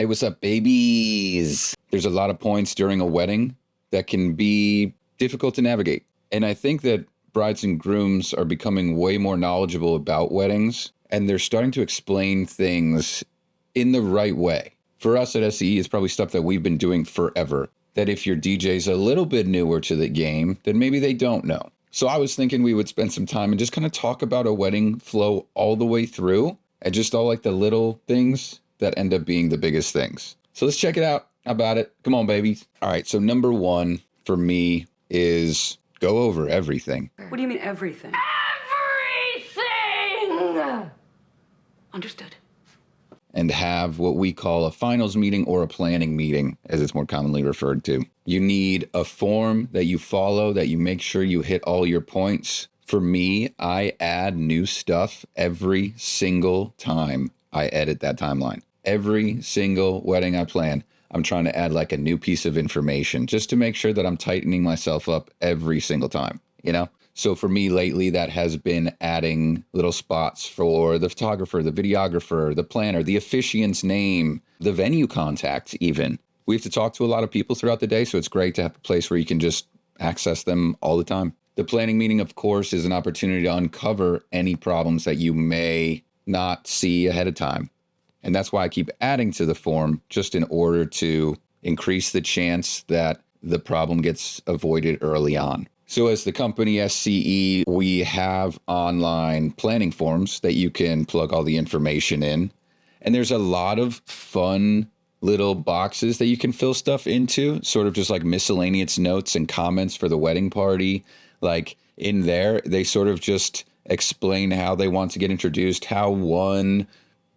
Hey, what's up, babies? There's a lot of points during a wedding that can be difficult to navigate. And I think that brides and grooms are becoming way more knowledgeable about weddings, and they're starting to explain things in the right way. For us at SCE, it's probably stuff that we've been doing forever, that if your DJ's a little bit newer to the game, then maybe they don't know. So I was thinking we would spend some time and just kind of talk about a wedding flow all the way through, and just all like the little things that end up being the biggest things. So let's check it out. How about it? Come on, babies. All right, so number one for me is go over everything. What do you mean everything? Everything! Understood. And have what we call a finals meeting or a planning meeting, as it's more commonly referred to. You need a form that you follow, that you make sure you hit all your points. For me, I add new stuff every single time I edit that timeline. Every single wedding I plan, I'm trying to add like a new piece of information just to make sure that I'm tightening myself up every single time, you know? So for me lately, that has been adding little spots for the photographer, the videographer, the planner, the officiant's name, the venue contact even. We have to talk to a lot of people throughout the day, so it's great to have a place where you can just access them all the time. The planning meeting, of course, is an opportunity to uncover any problems that you may not see ahead of time. And that's why I keep adding to the form, just in order to increase the chance that the problem gets avoided early on. So as the company SCE, we have online planning forms that you can plug all the information in. And there's a lot of fun little boxes that you can fill stuff into, sort of just like miscellaneous notes and comments for the wedding party. Like in there, they sort of just explain how they want to get introduced, how one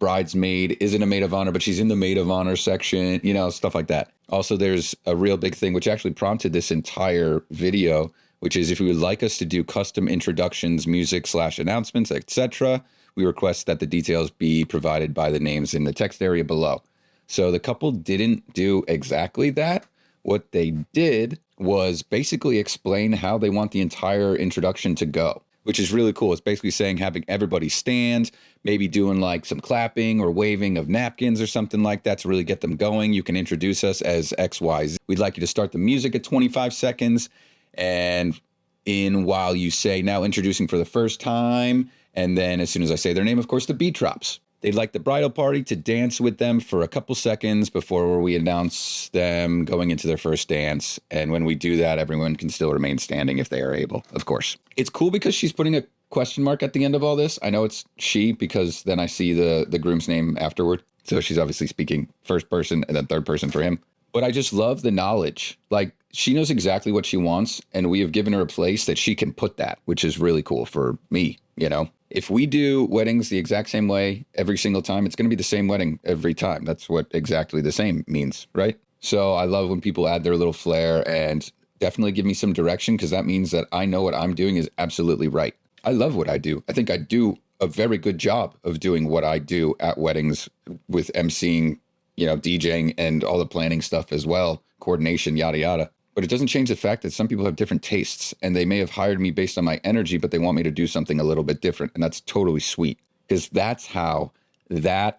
bridesmaid isn't a maid of honor, but she's in the maid of honor section, you know, stuff like that. Also, there's a real big thing, which actually prompted this entire video, which is if you would like us to do custom introductions, music/announcements, etc., we request that the details be provided by the names in the text area below. So the couple didn't do exactly that. What they did was basically explain how they want the entire introduction to go, which is really cool. It's basically saying having everybody stand, maybe doing like some clapping or waving of napkins or something like that to really get them going. You can introduce us as XYZ. We'd like you to start the music at 25 seconds. And while you say now introducing for the first time, and then as soon as I say their name, of course, the beat drops. They'd like the bridal party to dance with them for a couple seconds before we announce them going into their first dance. And when we do that, everyone can still remain standing if they are able, of course. It's cool because she's putting a question mark at the end of all this. I know it's she because then I see the groom's name afterward. So she's obviously speaking first person and then third person for him. But I just love the knowledge. Like, she knows exactly what she wants, and we have given her a place that she can put that, which is really cool for me, you know? If we do weddings the exact same way every single time, it's going to be the same wedding every time. That's what exactly the same means, right? So I love when people add their little flair and definitely give me some direction, because that means that I know what I'm doing is absolutely right. I love what I do. I think I do a very good job of doing what I do at weddings with emceeing, you know, DJing and all the planning stuff as well, coordination, yada, yada. But it doesn't change the fact that some people have different tastes, and they may have hired me based on my energy, but they want me to do something a little bit different. And that's totally sweet, because that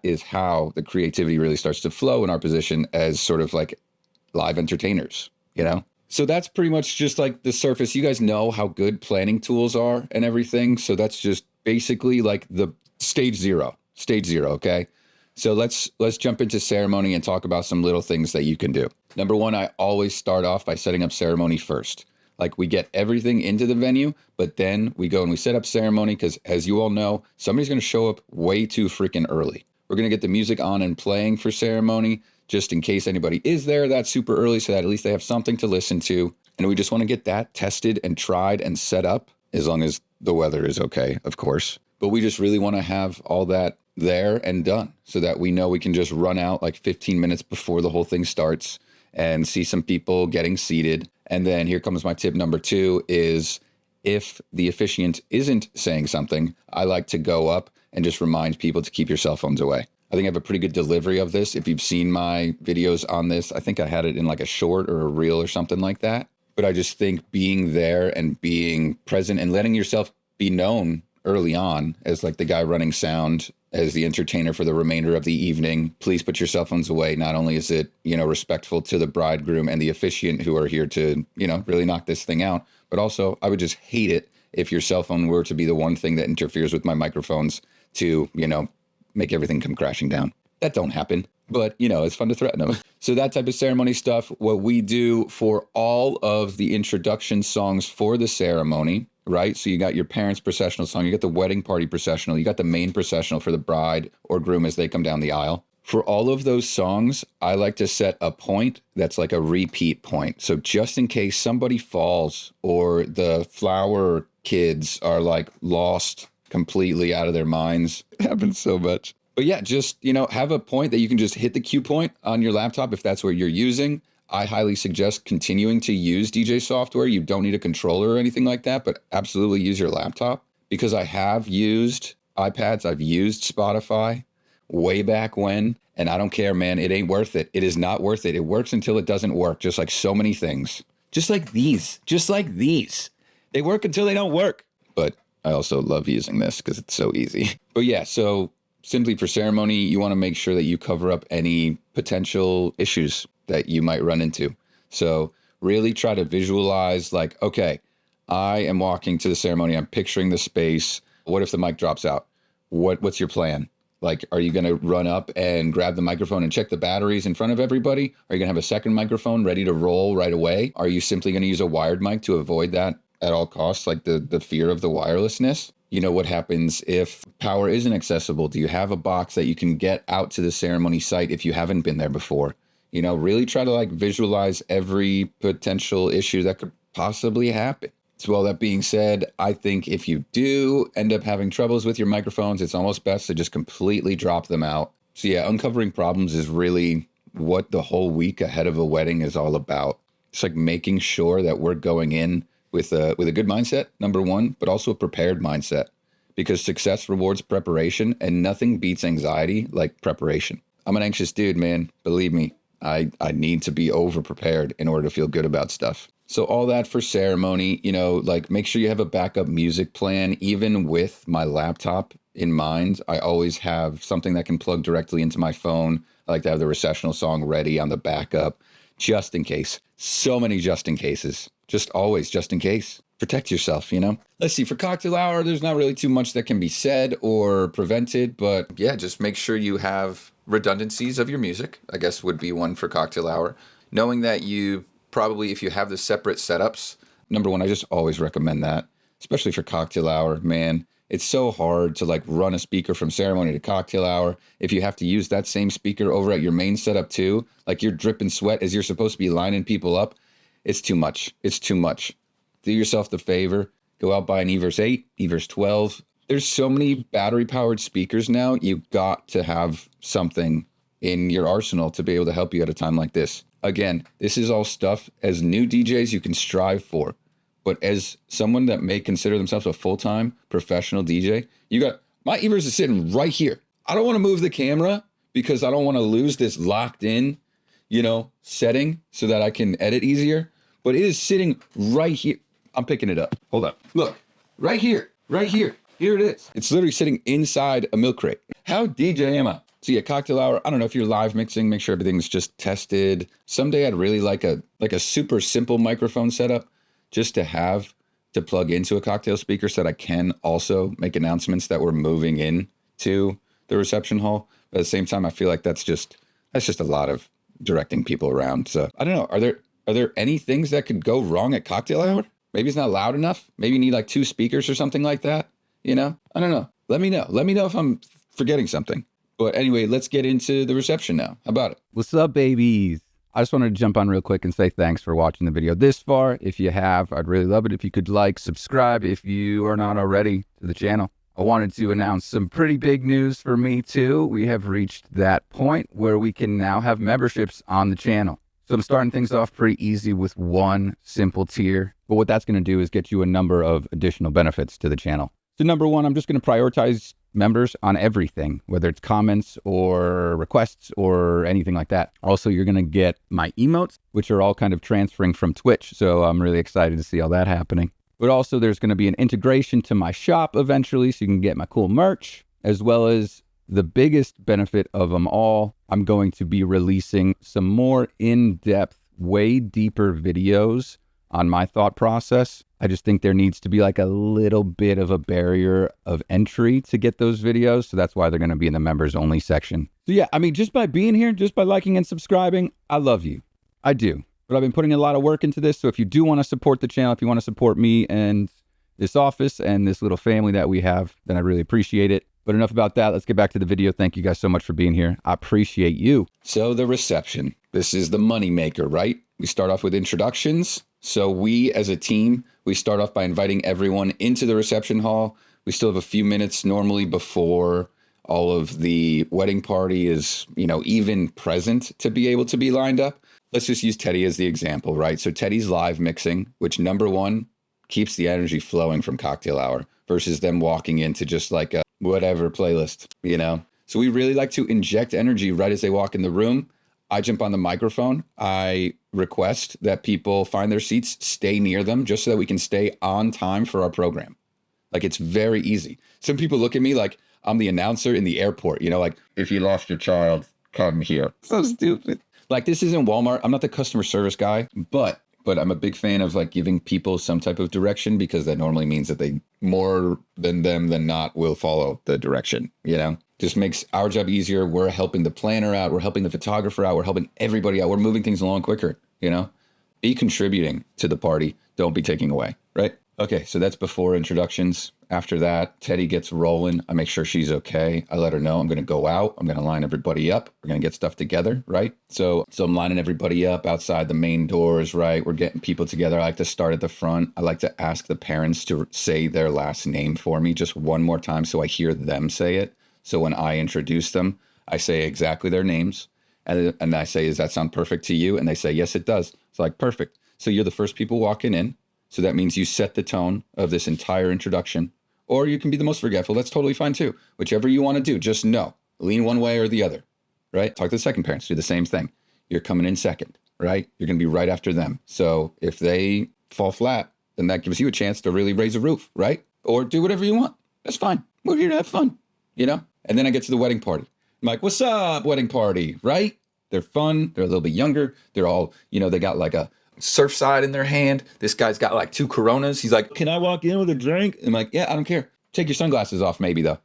is how the creativity really starts to flow in our position as sort of like live entertainers, you know? So that's pretty much just like the surface. You guys know how good planning tools are and everything. So that's just basically like the stage zero, okay? So let's jump into ceremony and talk about some little things that you can do. Number one, I always start off by setting up ceremony first. Like, we get everything into the venue, but then we go and we set up ceremony because, as you all know, somebody's going to show up way too freaking early. We're going to get the music on and playing for ceremony just in case anybody is there that super early, so that at least they have something to listen to. And we just want to get that tested and tried and set up, as long as the weather is okay, of course. But we just really want to have all that there and done so that we know we can just run out like 15 minutes before the whole thing starts and see some people getting seated. And then here comes my tip number two is, if the officiant isn't saying something, I like to go up and just remind people to keep your cell phones away. I think I have a pretty good delivery of this. If you've seen my videos on this, I think I had it in like a short or a reel or something like that. But I just think being there and being present and letting yourself be known early on as like the guy running sound as the entertainer for the remainder of the evening, please put your cell phones away. Not only is it, respectful to the bridegroom and the officiant who are here to, really knock this thing out, but also I would just hate it if your cell phone were to be the one thing that interferes with my microphones to, make everything come crashing down. That don't happen, but, it's fun to threaten them. So that type of ceremony stuff, what we do for all of the introduction songs for the ceremony, right? So you got your parents' processional song, you got the wedding party processional, you got the main processional for the bride or groom as they come down the aisle. For all of those songs, I like to set a point that's like a repeat point. So just in case somebody falls or the flower kids are like lost completely out of their minds. It happens so much. But yeah, just, have a point that you can just hit the cue point on your laptop if that's what you're using. I highly suggest continuing to use DJ software. You don't need a controller or anything like that, but absolutely use your laptop, because I have used iPads. I've used Spotify way back when, and I don't care, man. It ain't worth it. It is not worth it. It works until it doesn't work, just like so many things. Just like these. They work until they don't work. But I also love using this because it's so easy. But yeah, so simply for ceremony, you want to make sure that you cover up any potential issues that you might run into. So really try to visualize like, okay, I am walking to the ceremony. I'm picturing the space. What if the mic drops out? What's your plan? Like, are you going to run up and grab the microphone and check the batteries in front of everybody? Are you going to have a second microphone ready to roll right away? Are you simply going to use a wired mic to avoid that at all costs, like the fear of the wirelessness? What happens if power isn't accessible? Do you have a box that you can get out to the ceremony site if you haven't been there before? Really try to like visualize every potential issue that could possibly happen. So all that being said, I think if you do end up having troubles with your microphones, it's almost best to just completely drop them out. So yeah, uncovering problems is really what the whole week ahead of a wedding is all about. It's like making sure that we're going in with a good mindset, number one, but also a prepared mindset, because success rewards preparation and nothing beats anxiety like preparation. I'm an anxious dude, man. Believe me, I need to be over prepared in order to feel good about stuff. So all that for ceremony, like make sure you have a backup music plan. Even with my laptop in mind, I always have something that can plug directly into my phone. I like to have the recessional song ready on the backup, just in case. So many just in cases. Just always just in case. Protect yourself, Let's see, for cocktail hour, there's not really too much that can be said or prevented, but yeah, just make sure you have redundancies of your music, I guess would be one for cocktail hour. Knowing that you probably, if you have the separate setups, number one, I just always recommend that, especially for cocktail hour, man. It's so hard to like run a speaker from ceremony to cocktail hour. If you have to use that same speaker over at your main setup too, like you're dripping sweat as you're supposed to be lining people up, it's too much. It's too much. Do yourself the favor, go out, buy an Everse 8, Everse 12. There's so many battery-powered speakers now, you got to have something in your arsenal to be able to help you at a time like this. Again, this is all stuff as new DJs you can strive for. But as someone that may consider themselves a full-time professional DJ, my Everse is sitting right here. I don't want to move the camera because I don't want to lose this locked in, setting so that I can edit easier. But it is sitting right here. I'm picking it up. Hold up. Look, right here. Here it is. It's literally sitting inside a milk crate. How DJ am I? So yeah, cocktail hour. I don't know if you're live mixing, make sure everything's just tested. Someday I'd really like a super simple microphone setup just to have to plug into a cocktail speaker so that I can also make announcements that we're moving in to the reception hall. But at the same time, I feel like that's just a lot of directing people around. So I don't know. Are there any things that could go wrong at cocktail hour? Maybe it's not loud enough. Maybe you need like 2 speakers or something like that. I don't know. Let me know. Let me know if I'm forgetting something. But anyway, let's get into the reception now. How about it? What's up, babies? I just wanted to jump on real quick and say thanks for watching the video this far. If you have, I'd really love it if you could like, subscribe if you are not already to the channel. I wanted to announce some pretty big news for me too. We have reached that point where we can now have memberships on the channel. So I'm starting things off pretty easy with one simple tier. But what that's going to do is get you a number of additional benefits to the channel. So number one, I'm just going to prioritize members on everything, whether it's comments or requests or anything like that. Also, you're going to get my emotes, which are all kind of transferring from Twitch. So I'm really excited to see all that happening. But also there's going to be an integration to my shop eventually, so you can get my cool merch, as well as the biggest benefit of them all, I'm going to be releasing some more in-depth, way deeper videos on my thought process. I just think there needs to be like a little bit of a barrier of entry to get those videos. So that's why they're going to be in the members only section. So yeah, I mean, just by being here, just by liking and subscribing, I love you. I do. But I've been putting a lot of work into this. So if you do want to support the channel, if you want to support me and this office and this little family that we have, then I really appreciate it. But enough about that. Let's get back to the video. Thank you guys so much for being here. I appreciate you. So the reception, this is the money maker, right? We start off with introductions. So we as a team, we start off by inviting everyone into the reception hall. We still have a few minutes normally before all of the wedding party is, even present to be able to be lined up. Let's just use Teddy as the example, right? So Teddy's live mixing, which number one, keeps the energy flowing from cocktail hour versus them walking into just like a whatever playlist, So we really like to inject energy right as they walk in the room. I jump on the microphone. I request that people find their seats, stay near them, just so that we can stay on time for our program. Like, it's very easy. Some people look at me like I'm the announcer in the airport, like, if you lost your child, come here. So stupid. Like, this isn't Walmart. I'm not the customer service guy, but I'm a big fan of like giving people some type of direction, because that normally means that they more than them than not will follow the direction, just makes our job easier. We're helping the planner out. We're helping the photographer out. We're helping everybody out. We're moving things along quicker, be contributing to the party. Don't be taking away, right? Okay. So that's before introductions. After that, Teddy gets rolling. I make sure she's okay. I let her know I'm going to go out. I'm going to line everybody up. We're going to get stuff together, right? So I'm lining everybody up outside the main doors, right? We're getting people together. I like to start at the front. I like to ask the parents to say their last name for me just one more time so I hear them say it. So when I introduce them, I say exactly their names. And I say, does that sound perfect to you? And they say, yes, it does. It's like, perfect. So you're the first people walking in. So that means you set the tone of this entire introduction. Or you can be the most forgetful. That's totally fine too. Whichever you want to do, just know. Lean one way or the other, right? Talk to the second parents. Do the same thing. You're coming in second, right? You're going to be right after them. So if they fall flat, then that gives you a chance to really raise a roof, right? Or do whatever you want. That's fine. We're here to have fun, And then I get to the wedding party. I'm like, what's up, wedding party, right? They're fun. They're a little bit younger. They're all, they got like a Surfside in their hand. This guy's got like 2 Coronas. He's like, can I walk in with a drink? I'm like, yeah, I don't care. Take your sunglasses off maybe though,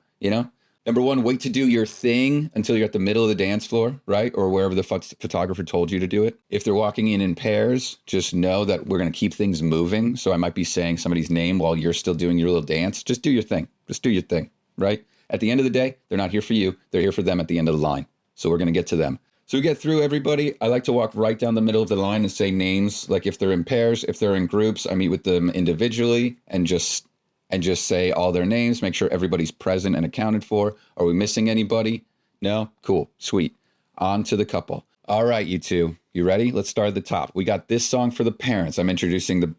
Number one, wait to do your thing until you're at the middle of the dance floor, right? Or wherever the photographer told you to do it. If they're walking in pairs, just know that we're going to keep things moving. So I might be saying somebody's name while you're still doing your little dance. Just do your thing. Just do your thing, right? At the end of the day, they're not here for you. They're here for them at the end of the line. So we're going to get to them. So we get through everybody. I like to walk right down the middle of the line and say names. Like if they're in pairs, if they're in groups, I meet with them individually and just say all their names, make sure everybody's present and accounted for. Are we missing anybody? No? Cool. Sweet. On to the couple. All right, you two. You ready? Let's start at the top. We got this song for the parents. I'm introducing the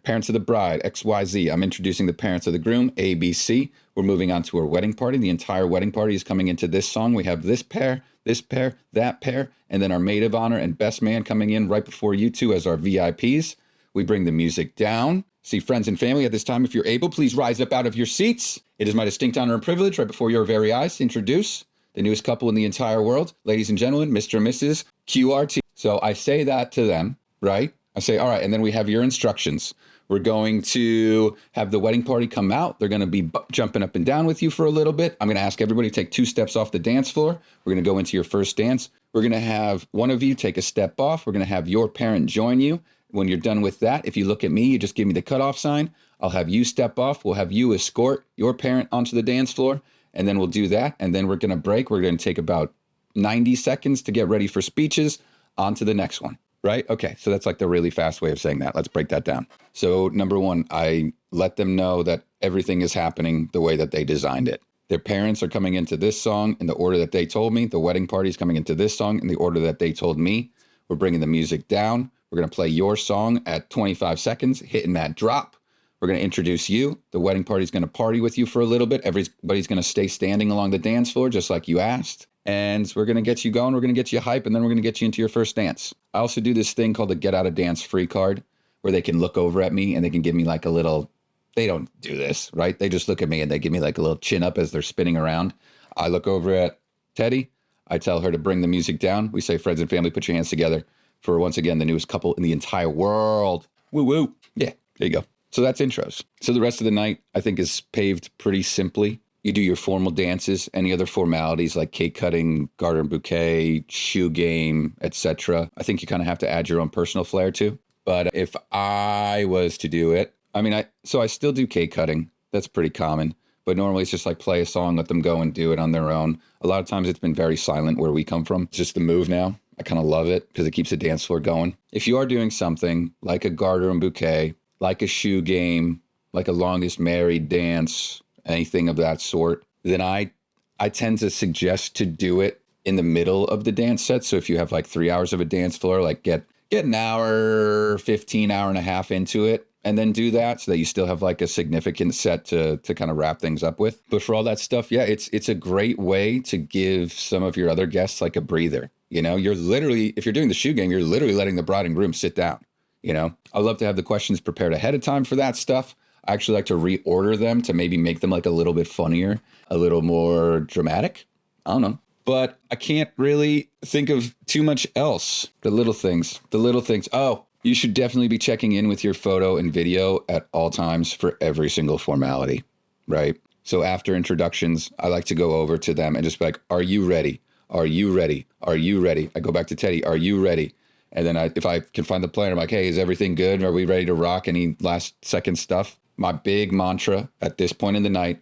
parents of the bride, XYZ. I'm introducing the parents of the groom, ABC. We're moving on to our wedding party. The entire wedding party is coming into this song. We have this pair, that pair, and then our maid of honor and best man coming in right before you two as our VIPs. We bring the music down. See, friends and family, at this time, if you're able, please rise up out of your seats. It is my distinct honor and privilege, right before your very eyes, to introduce the newest couple in the entire world. Ladies and gentlemen, Mr. and Mrs. QRT. So I say that to them, right? I say, all right, and then we have your instructions. We're going to have the wedding party come out. They're going to be jumping up and down with you for a little bit. I'm going to ask everybody to take 2 steps off the dance floor. We're going to go into your first dance. We're going to have one of you take a step off. We're going to have your parent join you. When you're done with that, if you look at me, you just give me the cutoff sign. I'll have you step off. We'll have you escort your parent onto the dance floor. And then we'll do that. And then we're going to break. We're going to take about 90 seconds to get ready for speeches. On to the next one. Right? Okay. So that's like the really fast way of saying that. Let's break that down. So number one, I let them know that everything is happening the way that they designed it. Their parents are coming into this song in the order that they told me. The wedding party is coming into this song in the order that they told me. We're bringing the music down. We're going to play your song at 25 seconds, hitting that drop. We're going to introduce you. The wedding party is going to party with you for a little bit. Everybody's going to stay standing along the dance floor, just like you asked. And we're going to get you going. We're going to get you hype, and then we're going to get you into your first dance. I also do this thing called the Get Out of Dance Free card, where they can look over at me and they can give me like a little, they don't do this, right? They just look at me and they give me like a little chin up as they're spinning around. I look over at Teddy. I tell her to bring the music down. We say, friends and family, put your hands together for, once again, the newest couple in the entire world. Woo woo. Yeah, there you go. So that's intros. So the rest of the night, I think, is paved pretty simply. You do your formal dances, any other formalities like cake cutting, garter and bouquet, shoe game, etc. I think you kind of have to add your own personal flair too. But if I was to do it, I still do cake cutting. That's pretty common. But normally it's just like play a song, let them go and do it on their own. A lot of times it's been very silent where we come from. It's just the move now. I kind of love it because it keeps the dance floor going. If you are doing something like a garter and bouquet, like a shoe game, like a longest married dance, anything of that sort, then I tend to suggest to do it in the middle of the dance set. So if you have like 3 hours of a dance floor, like get an hour, 15 hour and a half into it, and then do that so that you still have like a significant set to kind of wrap things up with. But for all that stuff, yeah, it's a great way to give some of your other guests like a breather. You know, you're literally, if you're doing the shoe game, you're literally letting the bride and groom sit down. You know, I love to have the questions prepared ahead of time for that stuff. I actually like to reorder them to maybe make them like a little bit funnier, a little more dramatic. I don't know. But I can't really think of too much else. The little things. Oh, you should definitely be checking in with your photo and video at all times for every single formality, right? So after introductions, I like to go over to them and just be like, are you ready? Are you ready? Are you ready? I go back to Teddy. Are you ready? And then if I can find the plan, I'm like, hey, is everything good? Are we ready to rock? Any last second stuff? My big mantra at this point in the night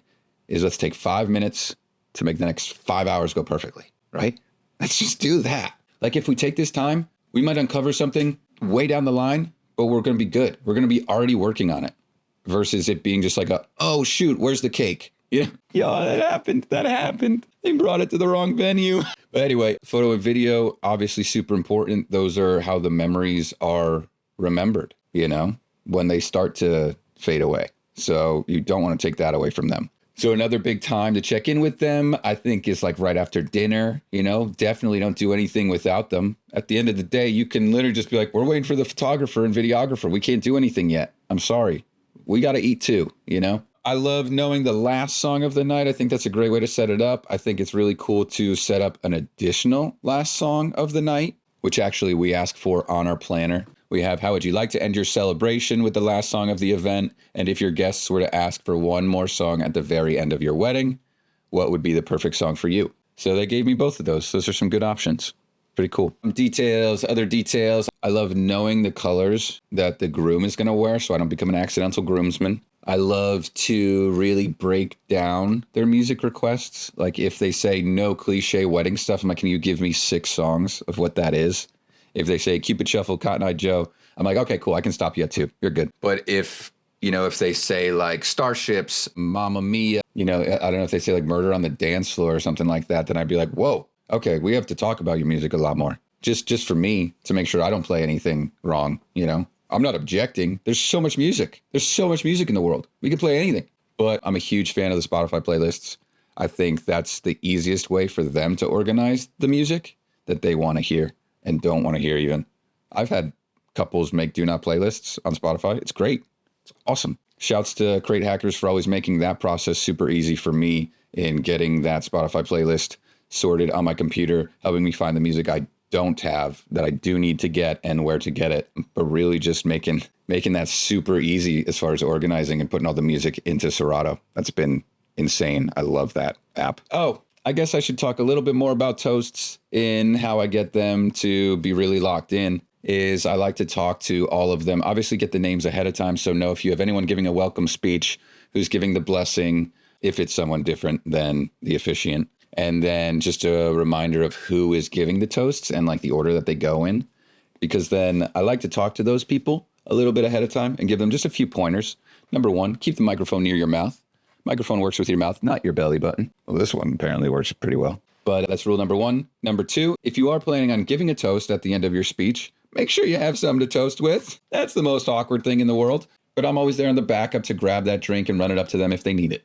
is let's take 5 minutes to make the next 5 hours go perfectly, right? Let's just do that. Like if we take this time, we might uncover something way down the line, but we're going to be good. We're going to be already working on it versus it being just like oh shoot, where's the cake? Yeah, that happened. They brought it to the wrong venue. But anyway, photo and video, obviously super important. Those are how the memories are remembered, you know, when they start to fade away. So you don't want to take that away from them. So another big time to check in with them, I think, is like right after dinner. You know, definitely don't do anything without them. At the end of the day, you can literally just be like, we're waiting for the photographer and videographer. We can't do anything yet. I'm sorry. We got to eat too, you know? I love knowing the last song of the night. I think that's a great way to set it up. I think it's really cool to set up an additional last song of the night, which actually we ask for on our planner. We have, how would you like to end your celebration with the last song of the event? And if your guests were to ask for one more song at the very end of your wedding, what would be the perfect song for you? So they gave me both of those. Those are some good options. Pretty cool. Other details. I love knowing the colors that the groom is going to wear so I don't become an accidental groomsman. I love to really break down their music requests. Like if they say no cliche wedding stuff, I'm like, can you give me 6 songs of what that is? If they say Cupid Shuffle, Cotton Eye Joe, I'm like, okay, cool. I can stop you at 2. You're good. But if they say like Starships, Mamma Mia, I don't know if they say like Murder on the Dance Floor or something like that, then I'd be like, whoa, okay, we have to talk about your music a lot more. Just for me to make sure I don't play anything wrong, I'm not objecting. There's so much music. There's so much music in the world. We can play anything. But I'm a huge fan of the Spotify playlists. I think that's the easiest way for them to organize the music that they want to hear and don't want to hear even. I've had couples make do not playlists on Spotify. It's great. It's awesome. Shouts to Crate Hackers for always making that process super easy for me in getting that Spotify playlist sorted on my computer, helping me find the music I don't have that I do need to get and where to get it, but really just making that super easy as far as organizing and putting all the music into Serato. That's been insane. I love that app. Oh, I guess I should talk a little bit more about toasts in how I get them to be really locked in. Is I like to talk to all of them, obviously get the names ahead of time. So know if you have anyone giving a welcome speech, who's giving the blessing, if it's someone different than the officiant. And then just a reminder of who is giving the toasts and like the order that they go in, because then I like to talk to those people a little bit ahead of time and give them just a few pointers. Number 1, keep the microphone near your mouth. Microphone works with your mouth, not your belly button. Well, this one apparently works pretty well, but that's rule number 1. Number 2, if you are planning on giving a toast at the end of your speech, make sure you have something to toast with. That's the most awkward thing in the world, but I'm always there in the backup to grab that drink and run it up to them if they need it,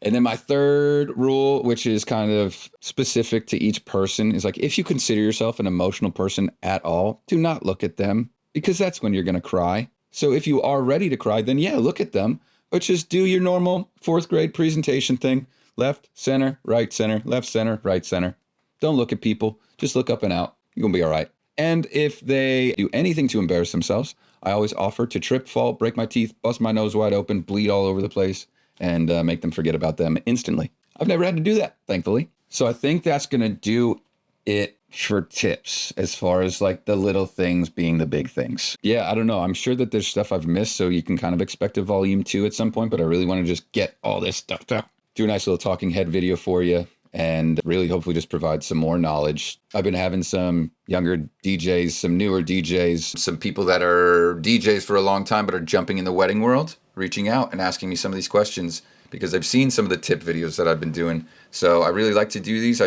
And then my third rule, which is kind of specific to each person, is like, if you consider yourself an emotional person at all, do not look at them, because that's when you're going to cry. So if you are ready to cry, then yeah, look at them, but just do your normal 4th grade presentation thing. left, center, right, center, left, center, right, center. Don't look at people. Just look up and out. You're going to be all right. And if they do anything to embarrass themselves, I always offer to trip, fall, break my teeth, bust my nose wide open, bleed all over the place, and make them forget about them instantly. I've never had to do that, thankfully. So I think that's going to do it for tips as far as like the little things being the big things. Yeah, I don't know. I'm sure that there's stuff I've missed, so you can kind of expect a volume 2 at some point, but I really want to just get all this stuff done. Do a nice little talking head video for you and really hopefully just provide some more knowledge. I've been having some younger DJs, some newer DJs, some people that are DJs for a long time but are jumping in the wedding world, reaching out and asking me some of these questions because I've seen some of the tip videos that I've been doing. So I really like to do these.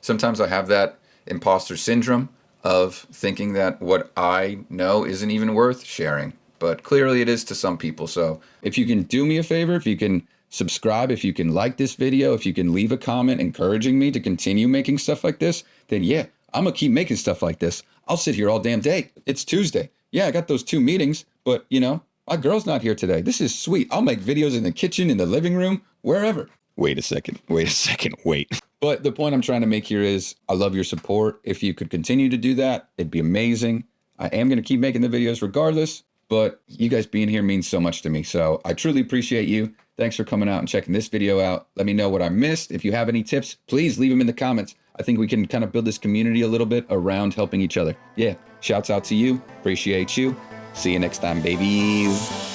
Sometimes I have that imposter syndrome of thinking that what I know isn't even worth sharing, but clearly it is to some people. So if you can do me a favor, if you can subscribe, if you can like this video, if you can leave a comment encouraging me to continue making stuff like this, then yeah, I'm gonna keep making stuff like this. I'll sit here all damn day. It's Tuesday. Yeah, I got those 2 meetings, but you know, my girl's not here today. This is sweet. I'll make videos in the kitchen, in the living room, wherever. Wait a second. But the point I'm trying to make here is I love your support. If you could continue to do that, it'd be amazing. I am going to keep making the videos regardless, but you guys being here means so much to me. So I truly appreciate you. Thanks for coming out and checking this video out. Let me know what I missed. If you have any tips, please leave them in the comments. I think we can kind of build this community a little bit around helping each other. Yeah, shouts out to you. Appreciate you. See you next time, babies.